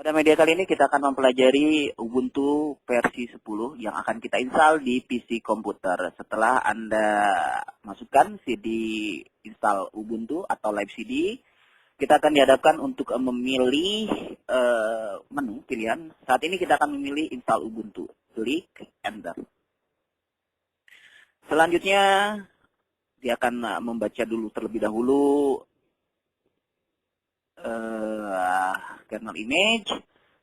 Pada media kali ini kita akan mempelajari Ubuntu versi 10 yang akan kita install di PC komputer. Setelah Anda masukkan CD install Ubuntu atau Live CD, kita akan dihadapkan untuk memilih menu pilihan. Saat ini kita akan memilih install Ubuntu. Klik Enter. Selanjutnya, dia akan membaca dulu terlebih dahulu kernel image.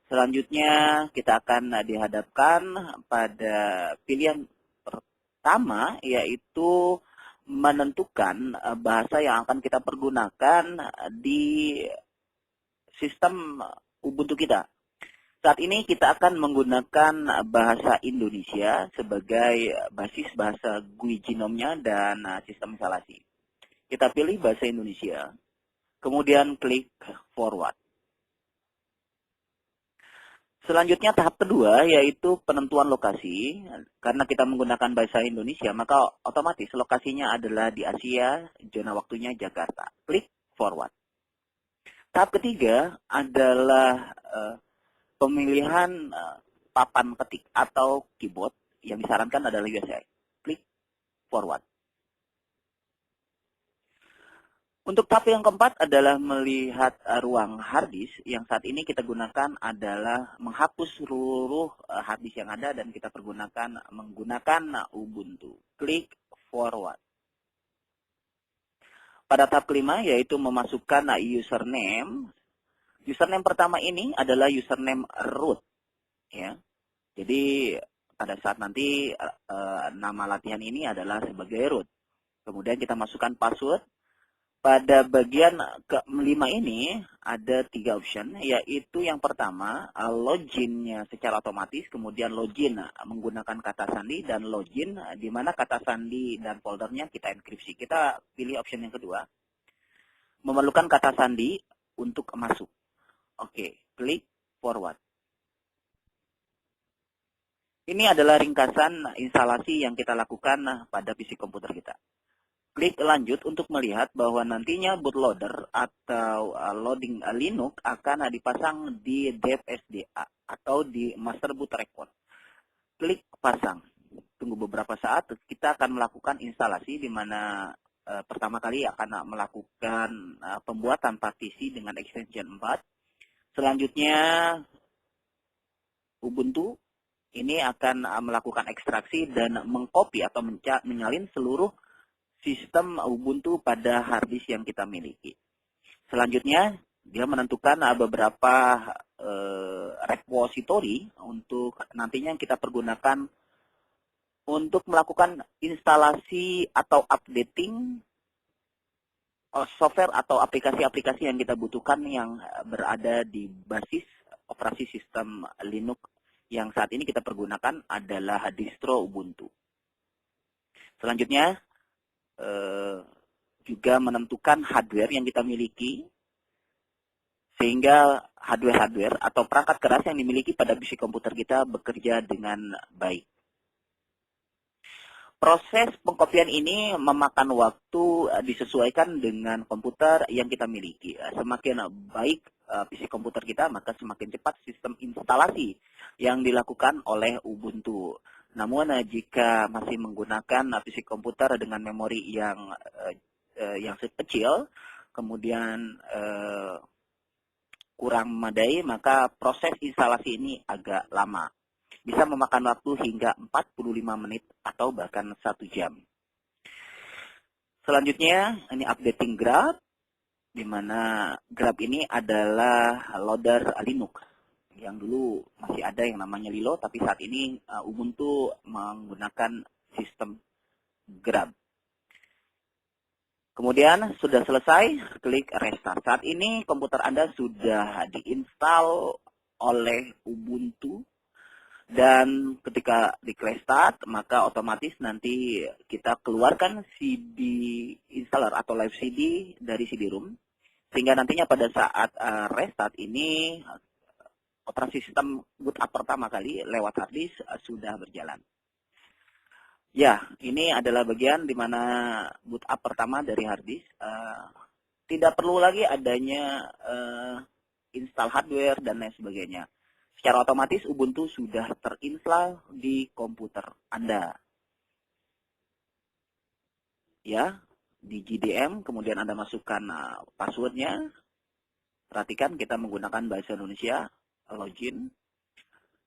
Selanjutnya kita akan dihadapkan pada pilihan pertama, yaitu menentukan bahasa yang akan kita pergunakan di sistem Ubuntu kita. Saat ini kita akan menggunakan bahasa Indonesia sebagai basis bahasa GUI Genome-nya dan sistem instalasi. Kita pilih bahasa Indonesia, kemudian klik forward. Selanjutnya tahap kedua yaitu penentuan lokasi. Karena kita menggunakan bahasa Indonesia, maka otomatis lokasinya adalah di Asia, zona waktunya Jakarta. Klik forward. Tahap ketiga adalah pemilihan papan ketik atau keyboard yang disarankan adalah USA. Klik forward. Untuk tahap yang keempat adalah melihat ruang harddisk. Yang saat ini kita gunakan adalah menghapus seluruh harddisk yang ada dan kita pergunakan menggunakan Ubuntu. Klik forward. Pada tahap kelima yaitu memasukkan username. Username pertama ini adalah username root. Ya. Jadi pada saat nanti nama latihan ini adalah sebagai root. Kemudian kita masukkan password. Pada bagian kelima ini ada 3 option, yaitu yang pertama login-nya secara otomatis, kemudian login menggunakan kata sandi, dan login di mana kata sandi dan foldernya kita enkripsi. Kita pilih option yang kedua, memerlukan kata sandi untuk masuk. Oke, klik forward. Ini adalah ringkasan instalasi yang kita lakukan pada PC komputer kita. Klik lanjut untuk melihat bahwa nantinya bootloader atau loading Linux akan dipasang di dev SDA atau di master boot record. Klik pasang. Tunggu beberapa saat, kita akan melakukan instalasi di mana pertama kali akan melakukan pembuatan partisi dengan extension 4. Selanjutnya Ubuntu ini akan melakukan ekstraksi dan mengcopy atau menyalin seluruh sistem Ubuntu pada harddisk yang kita miliki. Selanjutnya, dia menentukan beberapa repository untuk nantinya kita pergunakan untuk melakukan instalasi atau updating software atau aplikasi-aplikasi yang kita butuhkan yang berada di basis operasi sistem Linux yang saat ini kita pergunakan adalah distro Ubuntu. Selanjutnya, juga menentukan hardware yang kita miliki, sehingga hardware atau perangkat keras yang dimiliki pada PC komputer kita bekerja dengan baik. Proses pengkopian ini memakan waktu disesuaikan dengan komputer yang kita miliki. Semakin baik PC komputer kita, maka semakin cepat sistem instalasi yang dilakukan oleh Ubuntu. Namun jika masih menggunakan PC komputer dengan memori yang kecil, kemudian kurang memadai, maka proses instalasi ini agak lama. Bisa memakan waktu hingga 45 menit atau bahkan 1 jam. Selanjutnya, ini updating grab, di mana grab ini adalah loader Linux. Yang dulu masih ada yang namanya Lilo, tapi saat ini Ubuntu menggunakan sistem grab. Kemudian sudah selesai, klik restart. Saat ini komputer Anda sudah diinstal oleh Ubuntu, dan ketika di restart, maka otomatis nanti kita keluarkan CD installer atau live CD dari CD-ROM, sehingga nantinya pada saat restart ini operasi sistem boot up pertama kali lewat harddisk sudah berjalan. Ya, ini adalah bagian di mana boot up pertama dari harddisk. Tidak perlu lagi adanya install hardware, dan lain sebagainya. Secara otomatis Ubuntu sudah terinstall di komputer Anda. Ya, di GDM, kemudian Anda masukkan passwordnya. Perhatikan kita menggunakan bahasa Indonesia, login.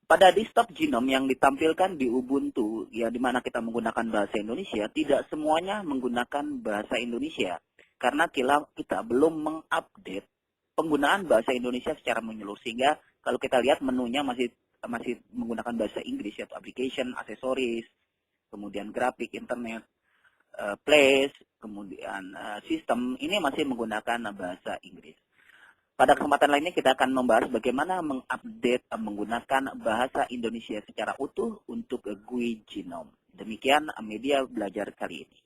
Pada desktop Genome yang ditampilkan di Ubuntu, ya di mana kita menggunakan bahasa Indonesia, tidak semuanya menggunakan bahasa Indonesia. Karena kita belum mengupdate penggunaan bahasa Indonesia secara menyeluruh. Sehingga kalau kita lihat menunya masih menggunakan bahasa Inggris, yaitu application, aksesoris, kemudian grafik, internet, place, kemudian sistem, ini masih menggunakan bahasa Inggris. Pada kesempatan lainnya kita akan membahas bagaimana mengupdate menggunakan bahasa Indonesia secara utuh untuk GUI Genome. Demikian media belajar kali ini.